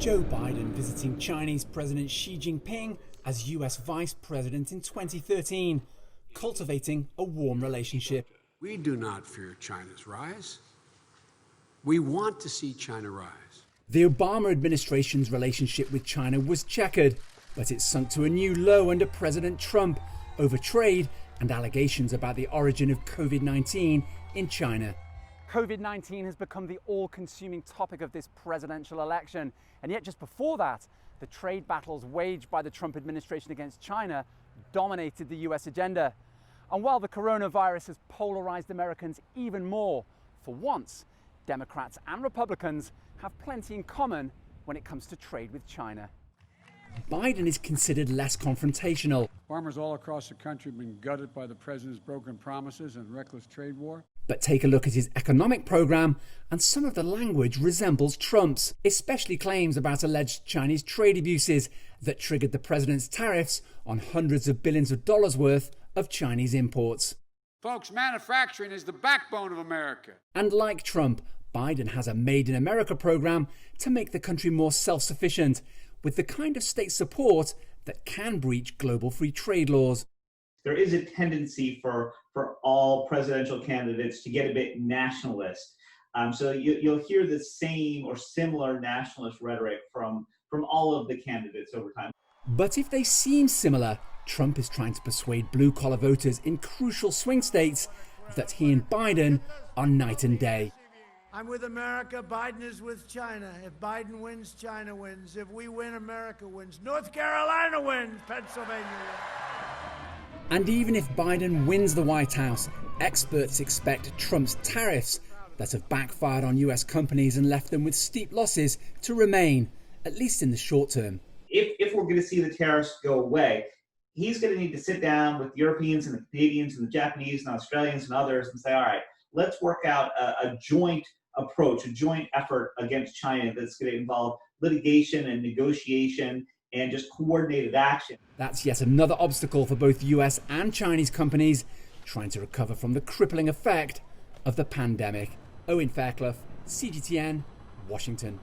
Joe Biden visiting Chinese President Xi Jinping as US Vice President in 2013, cultivating a warm relationship. We do not fear China's rise. We want to see China rise. The Obama administration's relationship with China was checkered, but it sunk to a new low under President Trump over trade and allegations about the origin of COVID-19 in China. COVID-19 has become the all-consuming topic of this presidential election. And yet just before that, the trade battles waged by the Trump administration against China dominated the US agenda. And while the coronavirus has polarized Americans even more, for once, Democrats and Republicans have plenty in common when it comes to trade with China. Biden is considered less confrontational. Farmers all across the country have been gutted by the president's broken promises and reckless trade war. But take a look at his economic program, and some of the language resembles Trump's, especially claims about alleged Chinese trade abuses that triggered the president's tariffs on hundreds of billions of dollars worth of Chinese imports. Folks, manufacturing is the backbone of America. And like Trump, Biden has a Made in America program to make the country more self-sufficient, with the kind of state support that can breach global free trade laws. There is a tendency for all presidential candidates to get a bit nationalist. So you'll hear the same or similar nationalist rhetoric from all of the candidates over time. But if they seem similar, Trump is trying to persuade blue-collar voters in crucial swing states that he and Biden are night and day. I'm with America, Biden is with China. If Biden wins, China wins. If we win, America wins. North Carolina wins, Pennsylvania wins. And even if Biden wins the White House, experts expect Trump's tariffs that have backfired on US companies and left them with steep losses to remain, at least in the short term. If we're going to see the tariffs go away, he's going to need to sit down with the Europeans and the Canadians and the Japanese and Australians and others and say, all right, let's work out a joint approach, a joint effort against China that's going to involve litigation and negotiation and just coordinated action. That's yet another obstacle for both US and Chinese companies trying to recover from the crippling effect of the pandemic. Owen Fairclough, CGTN, Washington.